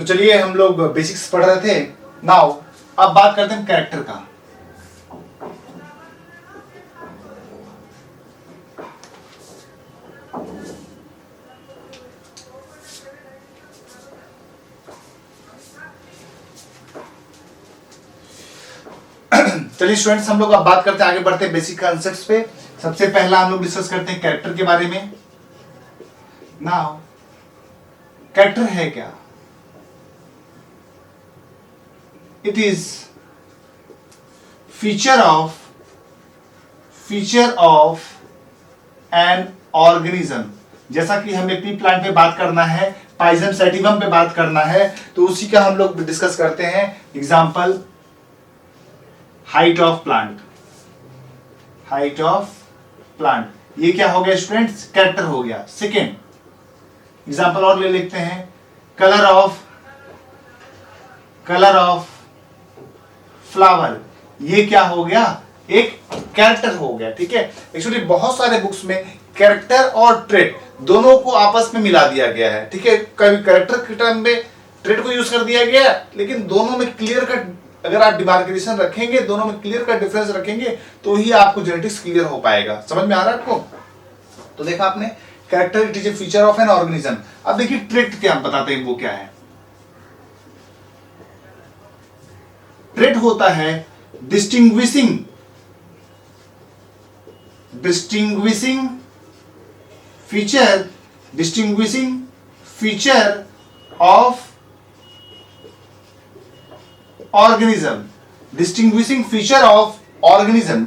तो चलिए हम लोग बेसिक्स पढ़ रहे थे। नाउ अब बात करते हैं कैरेक्टर का। चलिए स्टूडेंट्स, हम लोग अब बात करते हैं, आगे बढ़ते हैं बेसिक कॉन्सेप्ट्स पे। सबसे पहला हम लोग डिस्कस करते हैं कैरेक्टर के बारे में। नाउ कैरेक्टर है क्या? It is feature of an organism. जैसा कि हमें पी प्लांट पे बात करना है, पाइजम सैटिवम पे बात करना है, तो उसी का हम लोग डिस्कस करते हैं। Example, height of plant. Height of plant ये क्या हो गया स्टूडेंट्स? कैरेक्टर हो गया। सेकेंड एग्जाम्पल और ले लेते हैं, कलर ऑफ फ्लावर। ये क्या हो गया? एक कैरेक्टर हो गया। ठीक है, एक्चुअली बहुत सारे बुक्स में कैरेक्टर और ट्रेट दोनों को आपस में मिला दिया गया है। ठीक है, कभी कैरेक्टर के टर्म में ट्रेट को यूज कर दिया गया, लेकिन दोनों में क्लियर कट अगर आप डिमार्केशन रखेंगे, दोनों में क्लियर कट डिफरेंस रखेंगे, तो ही आपको जेनेटिक्स क्लियर हो पाएगा। समझ में आ रहा है आपको? तो देखा आपने, character it is a feature of an organism. अब देखिए ट्रेट क्या बताते हैं, वो क्या है? ट्रेट होता है distinguishing feature of organism.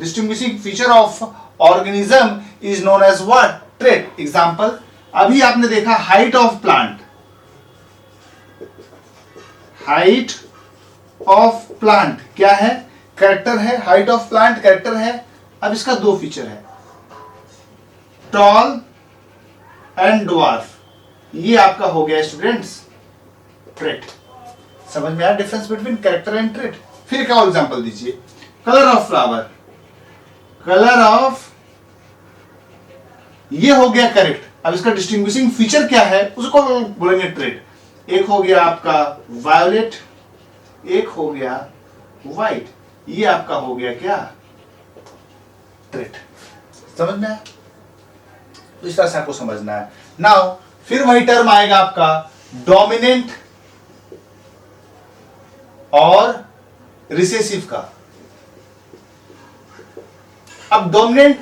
Distinguishing feature of organism is known as what? Trait. Example, अभी आपने देखा height of plant. Height of plant क्या है? कैरेक्टर है। हाइट ऑफ प्लांट कैरेक्टर है। अब इसका दो फीचर है, टॉल एंड ड्वार्फ। ये आपका हो गया स्टूडेंट्स ट्रेट। समझ में आया difference between character and trait? फिर क्या एग्जांपल दीजिए, colour of flower. Colour of ये हो गया करेक्ट। अब इसका डिस्टिंग्विशिंग फीचर क्या है, उसको बोलेंगे ट्रेट। एक हो गया आपका वायोलेट, एक हो गया व्हाइट। ये आपका हो गया क्या? ट्रेट। समझ में आया? तो इस तरह से आपको समझना है। नाउ फिर वही टर्म आएगा आपका डोमिनेंट और रिसेसिव का। अब डोमिनेंट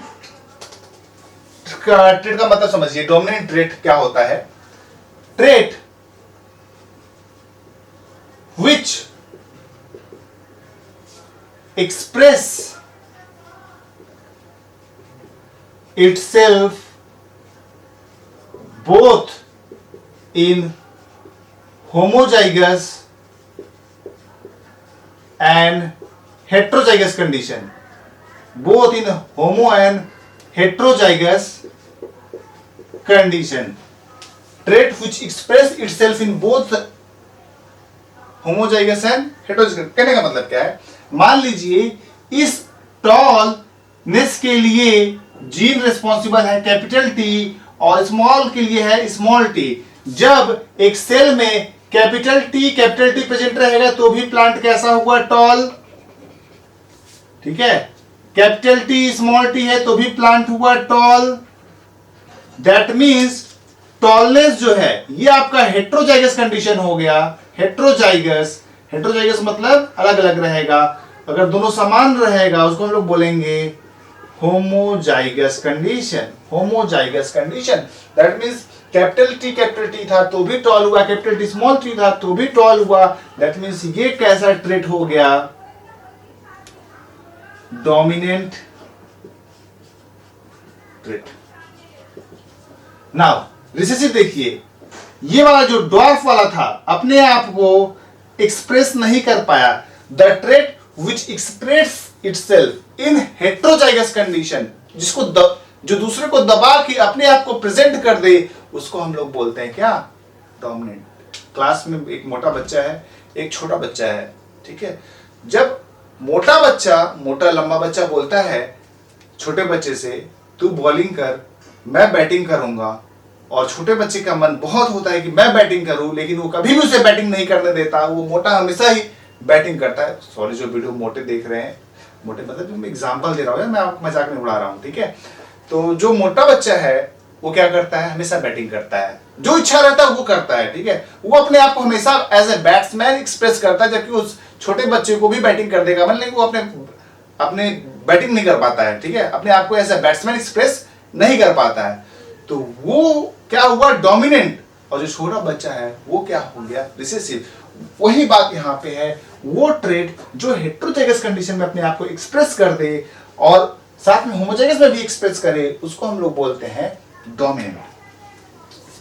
ट्रेट का मतलब समझिए। डोमिनेंट ट्रेट क्या होता है? Trait which express itself both in homozygous and heterozygous condition. Both in homo and heterozygous condition. Trait which express itself in both homozygous and heterozygous. कहने का मतलब क्या है? मान लीजिए इस टॉलनेस के लिए जीन रिस्पॉन्सिबल है कैपिटल टी और स्मॉल के लिए है स्मॉल टी। जब एक सेल में कैपिटल टी प्रेजेंट रहेगा तो भी प्लांट कैसा हुआ? टॉल। ठीक है, कैपिटल टी स्मॉल टी है तो भी प्लांट हुआ टॉल। दैट मींस टॉलनेस जो है ये आपका हेट्रोजाइगस कंडीशन हो गया। हेट्रोजाइगस मतलब अलग अलग रहेगा। अगर दोनों समान रहेगा उसको हम लोग बोलेंगे homozygous condition. That means capital T था तो भी टॉल हुआ, कैपिटल टी स्मॉल टी था तो भी टॉल हुआ। दैट मींस ये कैसा ट्रेट हो गया? Dominant trait. नाउ रिसेसिव देखिए, ये वाला जो ड्वार्फ वाला था अपने आप को एक्सप्रेस नहीं कर पाया। The trait which express itself in heterozygous condition, जो दूसरे को दबा के अपने आप को प्रेजेंट कर दे, उसको हम लोग बोलते हैं क्या? डोमिनेंट। क्लास में एक मोटा बच्चा है, एक छोटा बच्चा है। ठीक है, जब मोटा लंबा बच्चा बोलता है छोटे बच्चे से, तू बॉलिंग कर मैं बैटिंग करूंगा, और छोटे बच्चे का मन बहुत होता है कि मैं बैटिंग करूं, लेकिन वो कभी भी उसे बैटिंग नहीं करने देता, वो मोटा हमेशा ही बैटिंग करता है। सॉरी जो वीडियो मोटे देख रहे हैं, मोटे मतलब मैं एग्जांपल दे रहा हूँ, मैं आपको मजाक में उड़ा रहा हूँ, ठीक है। तो जो मोटा बच्चा है वो क्या करता है, हमेशा बैटिंग करता है, जो इच्छा रहता है वो करता है, ठीक है। वो अपने आप को हमेशा एज ए बैट्समैन एक्सप्रेस करता है, जबकि उस छोटे बच्चे को भी बैटिंग कर देगा मतलब वो अपने अपने बैटिंग नहीं कर पाता है, ठीक है, अपने आप को एज ए बैट्समैन एक्सप्रेस नहीं कर पाता है। तो वो क्या हुआ, डोमिनेंट, और जो छोटा बच्चा है वो क्या हो गया, रिसेसिव। वही बात यहाँ पे है, वो ट्रेड जो हेटेरोजाइगस कंडीशन में अपने आप को एक्सप्रेस कर दे और साथ में होमोजाइगस में भी एक्सप्रेस करे, उसको हम लोग बोलते हैं डोमिनेंट।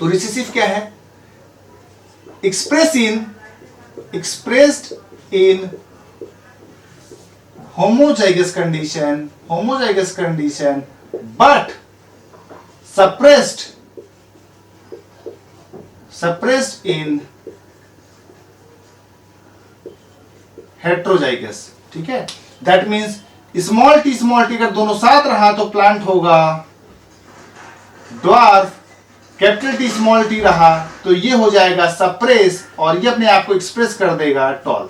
तो रिसेसिव क्या है, expressed in homozygous condition but suppressed in heterozygous, ठीक है। दैट मीन्स स्मॉल टी अगर दोनों साथ रहा तो प्लांट होगा dwarf, capital T small T रहा तो ये हो जाएगा सप्रेस और ये अपने आप को एक्सप्रेस कर देगा टॉल।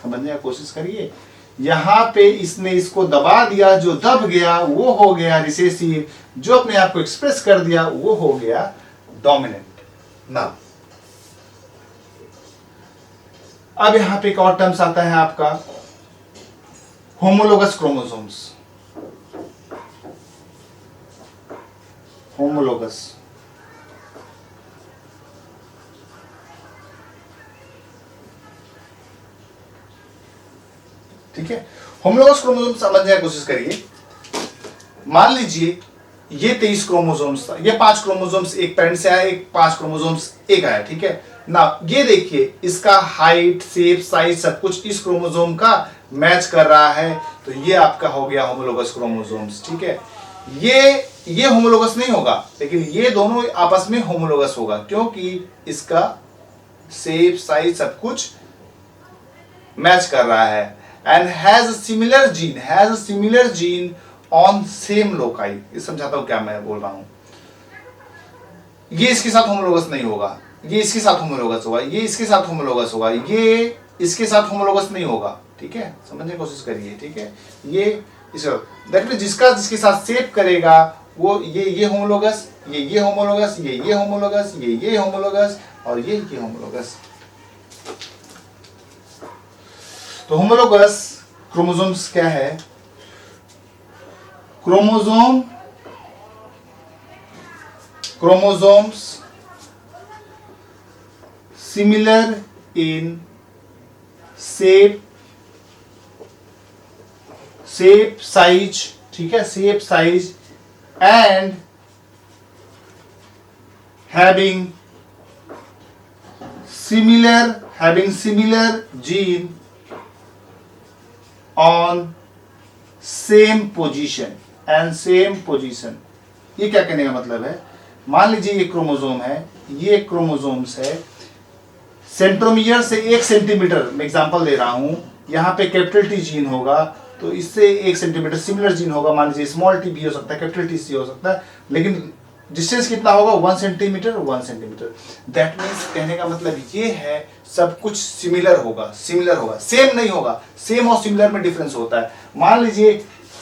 समझने की कोशिश करिए, यहां पे इसने इसको दबा दिया, जो दब गया वो हो गया रिसेसिव, जो अपने आप को एक्सप्रेस कर दिया वो हो गया डोमिनेंट। ना अब यहां पे एक और टर्म्स आता है आपका होमोलोगस क्रोमोसोम्स। होमोलोगस ठीक है, होमोलोगस क्रोमोसोम समझने की कोशिश करिए। मान लीजिए ये 23 क्रोमोसोम्स था, ये 5 क्रोमोसोम्स एक पेरेंट से आया, एक 5 क्रोमोसोम्स एक आया, ठीक है ना। ये देखिए इसका हाइट, शेप, साइज सब कुछ इस क्रोमोसोम का मैच कर रहा है, तो ये आपका हो गया होमोलोगस क्रोमोसोम्स, ठीक है। ये होमोलोगस नहीं होगा, लेकिन ये दोनों आपस में होमोलोगस होगा, क्योंकि इसका शेप, साइज सब कुछ मैच कर रहा है। And has a similar gene on same loci। ये समझाता हूं क्या मैं बोल रहा हूं। ये इसके साथ होमोलोगस नहीं होगा, ये इसके साथ होमोलोगस होगा, ये इसके साथ होमोलोगस होगा, ये इसके साथ होमोलोगस नहीं होगा, ठीक है, समझने की कोशिश करिए, ठीक है। ये दैट मींस जिसके साथ शेप करेगा वो ये होमोलोगस, ये होमोलोगस, ये होमोलोगस, ये होमोलोगस और ये होमोलोगस। तो होमोलोगस क्रोमोसोम्स क्या है, chromosomes similar in shape, size, ठीक है, shape, size and having similar gene on same position and same position। ये क्या कहने का मतलब है, मान लीजिए ये क्रोमोसोम है, ये क्रोमोसोम्स है, सेंट्रोमियर से 1 सेंटीमीटर, मैं एग्जांपल दे रहा हूं, यहाँ पे कैपिटल टी जीन होगा तो इससे 1 सेंटीमीटर सिमिलर जीन होगा, मान लीजिए स्मॉल टी भी हो सकता है, कैपिटल टी सी हो सकता है, लेकिन डिस्टेंस कितना होगा 1 सेंटीमीटर 1 सेंटीमीटर। दैट मीन्स कहने का मतलब ये है सब कुछ सिमिलर होगा, सेम नहीं होगा, सेम और सिमिलर में डिफरेंस होता है। मान लीजिए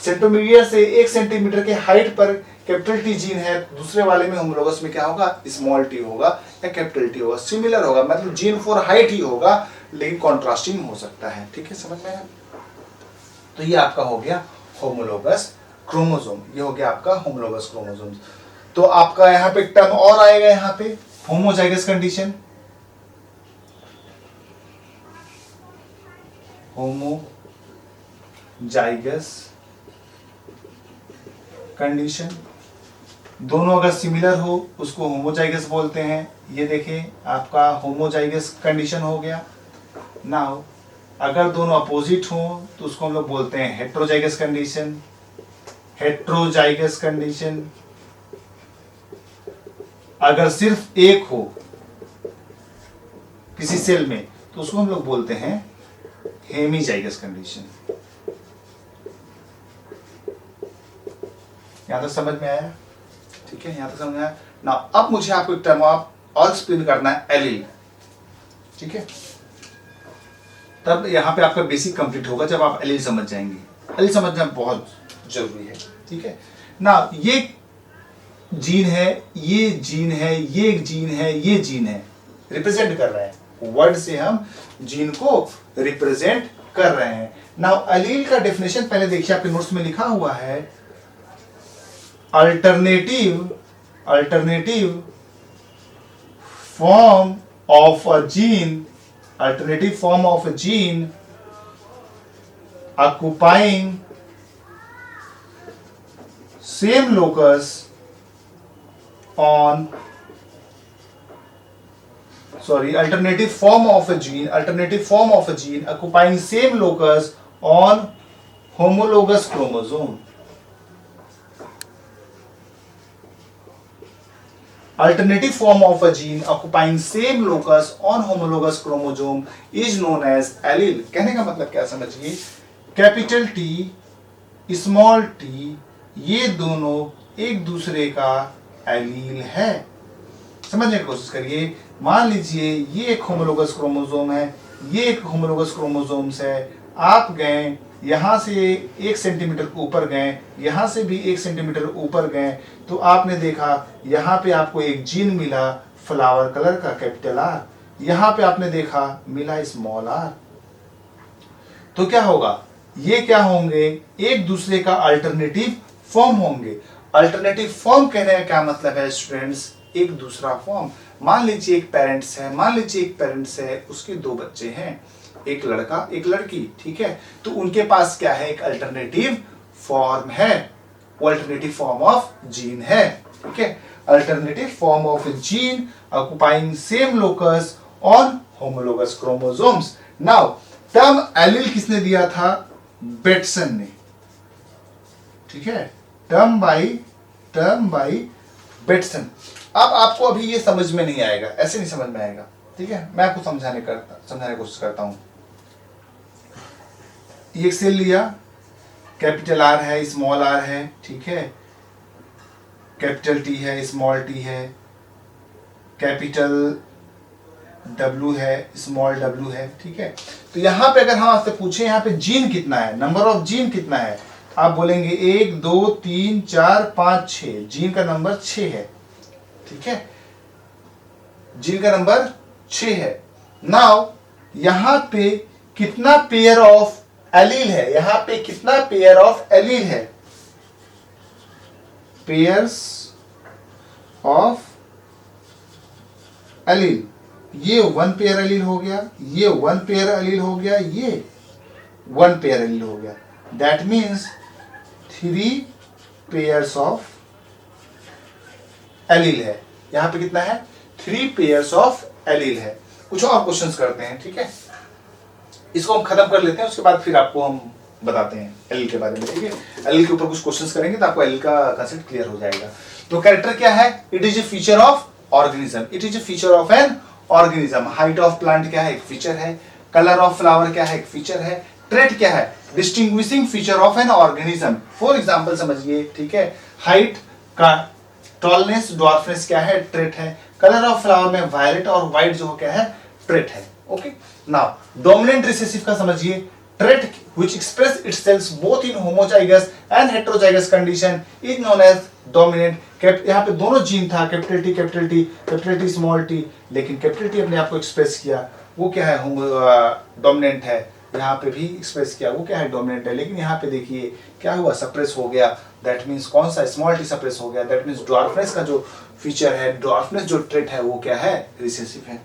सेंटीमीटर से 1 सेंटीमीटर के हाइट पर कैपिटल टी जीन है, दूसरे वाले में होमोलोगस में क्या होगा, स्मॉल टी होगा या कैपिटल टी होगा, सिमिलर होगा, मतलब जीन फॉर हाइट ही होगा लेकिन कॉन्ट्रास्टिंग हो सकता है, ठीक है, समझ में आया। तो ये आपका हो गया होमोलोगस क्रोमोसोम, ये हो गया आपका होमोलोगस क्रोमोसोम। तो आपका यहाँ पे टर्म और आएगा, यहाँ पे होमोजाइगस कंडीशन, होमोजाइगस कंडीशन, दोनों अगर सिमिलर हो उसको होमोजाइगस बोलते हैं। ये देखें आपका होमोजाइगस कंडीशन हो गया। नाउ अगर दोनों अपोजिट हो तो उसको हम लोग बोलते हैं हेट्रोजाइगस कंडीशन। अगर सिर्फ एक हो किसी सेल में तो उसको हम लोग बोलते हैं हेमीजाइगस कंडीशन। यहां तक समझ में आया, ठीक है, यहां तक समझ में आया। ना अब मुझे आपको एक टर्म और एक्सप्लेन करना है, एलील। ठीक है, तब यहां पे आपका बेसिक कंप्लीट होगा जब आप एलील समझ जाएंगे। एलील समझना बहुत जरूरी है। ठीक है ना, ये जीन है, ये जीन है, ये एक जीन है, ये जीन है, रिप्रेजेंट कर रहे हैं, वर्ड से हम जीन को रिप्रेजेंट कर रहे हैं। नाउ एलील का डेफिनेशन पहले देखिए, आपके नोट्स में लिखा हुआ है, alternative form of a gene, alternative form of a gene occupying same locus on alternative form of a gene occupying same locus on homologous chromosome. Alternative form of a gene occupying same locus on homologous chromosome is known as allele. कहने का मतलब क्या समझिए, capital T small T ये दोनों एक दूसरे का एलील है। समझने की कोशिश करिए, मान लीजिए ये एक होमोलोगस क्रोमोसोम है, ये एक होमोलोगस क्रोमोसोम्स है, आप गए यहां से 1 सेंटीमीटर ऊपर गए, यहां से भी 1 सेंटीमीटर ऊपर गए, तो आपने देखा यहां पे आपको एक जीन मिला फ्लावर कलर का कैपिटल आर, यहां पे आपने देखा मिला स्मॉल आर। तो क्या होगा, ये क्या होंगे, एक दूसरे का अल्टरनेटिव फॉर्म होंगे। अल्टरनेटिव फॉर्म कहने का क्या मतलब है स्टूडेंट्स, एक दूसरा फॉर्म। मान लीजिए एक पेरेंट्स है, उसके 2 बच्चे हैं, एक लड़का एक लड़की। ठीक है, तो उनके पास क्या है, एक अल्टरनेटिव फॉर्म है, वो अल्टरनेटिव फॉर्म ऑफ जीन है। ठीक है, alternative form of gene occupying same locus on homologous chromosomes. Now term allele किसने दिया था, बेटसन ने। ठीक है, टर्म बाय बेटसन। अब आपको अभी ये समझ में नहीं आएगा, ऐसे नहीं समझ में आएगा। ठीक है, मैं आपको समझाने की कोशिश करता हूं। ये सेल लिया, कैपिटल आर है, स्मॉल आर है। ठीक है, कैपिटल टी है, स्मॉल टी है, कैपिटल डब्ल्यू है, स्मॉल डब्ल्यू है। ठीक है, तो यहां पे अगर हम आपसे पूछे यहाँ पे जीन कितना है, नंबर ऑफ जीन कितना है, आप बोलेंगे 1 2 3 4 5 6। जीन का नंबर 6 है। ठीक है, जीन का नंबर 6 है। नाउ यहां पे कितना पेयर ऑफ एलील है, यहां पे कितना पेयर ऑफ एलील है, पेयर्स ऑफ एलील। ये 1 पेयर एलील हो गया, ये 1 पेयर एलील हो गया, ये 1 पेयर एलील हो गया। That means 3 pairs of allele है। यहां पे कितना है, 3 पेयर्स ऑफ एलील है। कुछ और क्वेश्चंस करते हैं। ठीक है, इसको हम खत्म कर लेते हैं, उसके बाद फिर आपको हम बताते हैं एलील के बारे में। ठीक है, एलील के ऊपर कुछ क्वेश्चंस करेंगे तो आपको एलील का कांसेप्ट क्लियर हो जाएगा। तो कैरेक्टर क्या है, it is a feature of organism, it is a feature of an organism. Height of plant क्या है, एक फीचर है। कलर ऑफ फ्लावर क्या है, एक फीचर है। ट्रेट क्या है, distinguishing feature of an organism. For example समझिए, ठीक है, हाइट का टॉलनेस ड्वार्फनेस क्या है, ट्रेट है। कलर ऑफ फ्लावर में वायलेट और व्हाइट जो क्या है, ट्रेट है। ओके, नाउ डोमिनेंट रिसेसिव का समझिए, trait which express itself both in homozygous and heterozygous condition is known as dominant। यहाँ पे दोनों जीन था, कैपिटल टी स्मॉल टी, लेकिन कैपिटल टी अपने आप को एक्सप्रेस किया, वो क्या है, डोमिनेंट है। यहाँ पे भी एक्सप्रेस किया, वो क्या है, डोमिनेंट है। लेकिन यहाँ पे देखिए क्या हुआ, सप्रेस हो गया। दैट मीन्स कौन सा, स्मॉल टी सप्रेस हो गया। दैट मीन्स ड्वार्फनेस का जो फीचर है, ड्वार्फनेस जो ट्रेट है, वो क्या है, रिसेसिव है।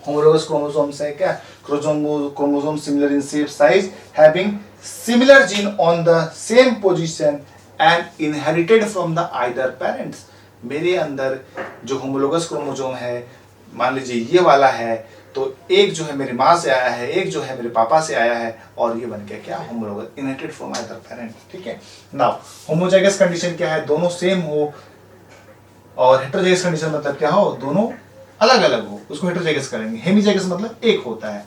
होमोलोगस क्रोमोसोम्स है क्या, chromosome similar in shape size having similar gene on the same position and inherited from the either parents. मेरे अंदर जो होमोलोगस क्रोमोसोम है, मान लीजिए ये वाला है, तो एक जो है मेरी माँ से आया है, एक जो है मेरे पापा से आया है, और ये बन गया क्या, homologous, inherited from either parent. ठीक है, नाउ होमोजाइगस कंडीशन क्या है, दोनों सेम हो, और हेटेरोजाइगस कंडीशन मतलब क्या हो, दोनों अलग अलग हो, उसको हेटेरोजाइगस करेंगे। हेमिजाइगस मतलब एक होता है।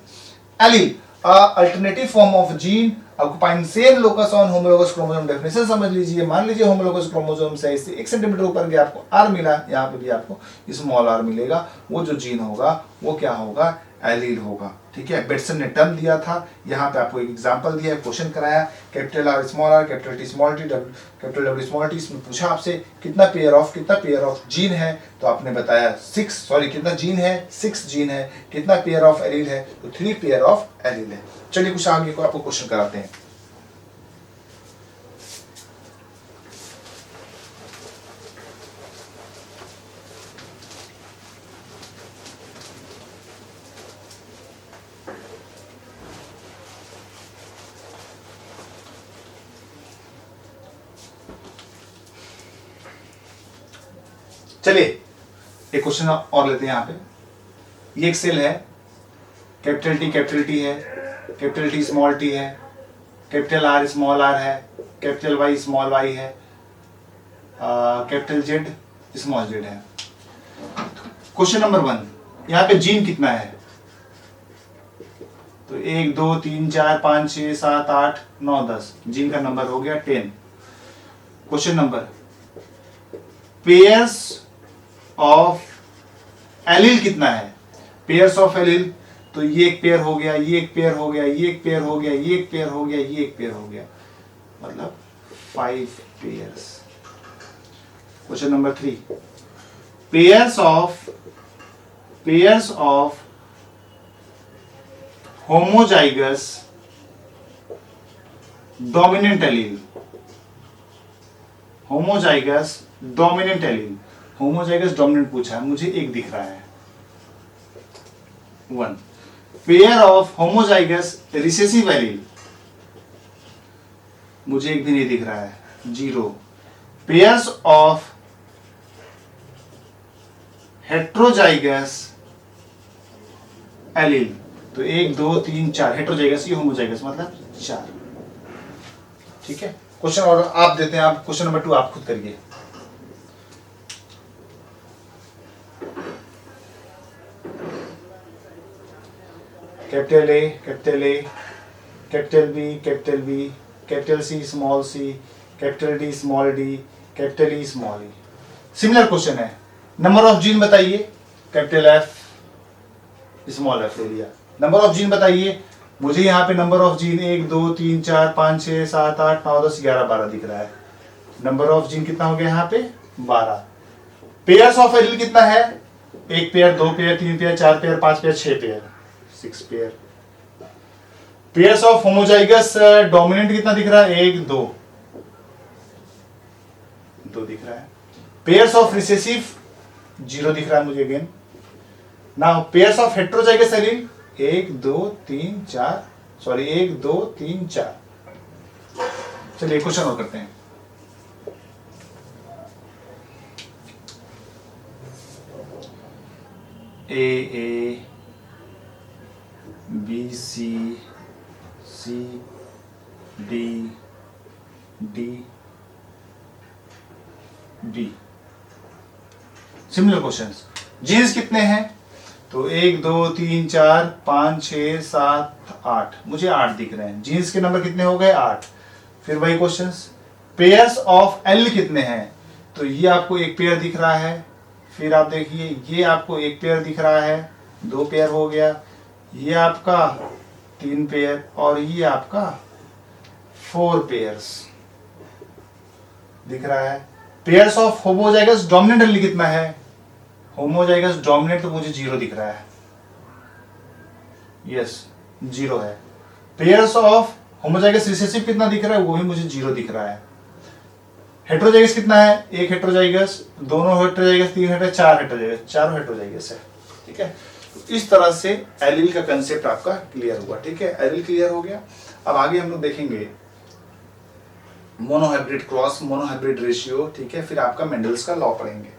Allele, alternative form of gene आपको find same locus on homologous chromosome definition समझ लीजिए। मान लीजिए होमोलोगस क्रोमोसोम से इससे 1 सेंटीमीटर ऊपर गया आपको आर मिला, यहाँ पे भी आपको स्मॉल आर मिलेगा। वो जो जीन होगा वो क्या होगा, एलील होगा। ठीक है, बेटसन ने टर्म दिया था, यहाँ पे आपको एक एग्जांपल दिया है, क्वेश्चन कराया, capital R small R, capital T small T, capital W small T. इसमें पूछा आपसे कितना पेयर ऑफ जीन है, तो आपने बताया कितना जीन है, 6 जीन है। कितना पेयर ऑफ एलील है, तो 3 पेयर ऑफ एलील है। चलिए कुछ आगे को आपको क्वेश्चन कराते हैं। चलिए एक क्वेश्चन और लेते हैं यहाँ पे। ये एक सेल है, कैपिटल टी है, कैपिटल टी स्मॉल टी है, कैपिटल आर स्मॉल आर है, कैपिटल वाई स्मॉल वाई है, कैपिटल जेड स्मॉल जेड है। क्वेश्चन नंबर 1, यहाँ पे जीन कितना है, तो 1 2 3 4 5 6 7 8 9 10, जीन का नंबर हो गया 10। Question number, pairs of allele कितना है, पेयर्स ऑफ एलील, तो ये एक पेयर हो गया, ये एक पेयर हो गया, ये एक पेयर हो गया, ये एक पेयर हो गया, ये एक पेयर हो गया, मतलब 5 pairs. Question number 3, pairs of homozygous dominant allele, homozygous dominant allele, homozygous dominant पूछा है, मुझे एक दिख रहा है 1। Pair of homozygous recessive allele, मुझे एक भी नहीं दिख रहा है 0। पेयर्स ऑफ हेट्रोजाइगस एलील, तो 1 2 3 4, हेट्रोजाइगस ये होमोजाइगस मतलब 4। ठीक है, क्वेश्चन और आप देते हैं, आप क्वेश्चन नंबर 2 आप खुद करिए। Capital A, capital B, capital C, capital D, small D, capital E, small E. Similar question है, नंबर ऑफ जीन बताइए, कैपिटल एफ, स्मॉल एफ ले लिया। नंबर ऑफ जीन बताइए, मुझे यहाँ पे नंबर ऑफ जीन 1 2 3 4 5 6 7 8 9 10 11 12 दिख रहा है। नंबर ऑफ जीन कितना हो गया यहाँ पे 12। पेयर्स ऑफ एलील कितना है, 1 pair, 2 pair, 3 pair, 4 pair, 5 pair, 6 pair, 6 pair. Pairs of homozygous dominant कितना दिख रहा है, 1 2 2 दिख रहा है। पेयर्स ऑफ रिसेसिव 0 दिख रहा है मुझे again. Now pairs of heterozygous allele 1 2 3 4, 1 2 3 4। चलिए क्वेश्चन और करते हैं। A B C D B. Similar questions. Genes कितने हैं, तो 1 2 3 4 5 6 7 8, मुझे 8 दिख रहे हैं। जीन्स के नंबर कितने हो गए 8। फिर वही क्वेश्चंस, पेयर्स ऑफ एल कितने हैं, तो ये आपको एक पेयर दिख रहा है। फिर आप देखिए ये आपको एक पेयर दिख रहा है, 2 पेयर हो गया। ये आपका 3 पेयर और ये आपका 4 पेयर्स दिख रहा है। Pairs of homozygous dominant allele कितना है, होमोजाइगस डोमिनेंट तो मुझे 0 दिख रहा है, यस 0 है। पेयर्स ऑफ होमोजाइगस रिसेसिव कितना दिख रहा है, वो भी मुझे 0 दिख रहा है। हेट्रोजाइगस कितना है, 1 हेट्रोजाइगस, दोनों हेट्रोजाइगस, 3 हेट्रोजाइगस, 4 हेट्रोजाइगस, 4 हेट्रोजाइगस है। ठीक है, इस तरह से एलील का कंसेप्ट आपका क्लियर हुआ। ठीक है, एलील क्लियर हो गया। अब आगे हम लोग देखेंगे मोनोहाइब्रिड क्रॉस, मोनोहाइब्रिड रेशियो। ठीक है, फिर आपका मेंडल्स का लॉ पढ़ेंगे।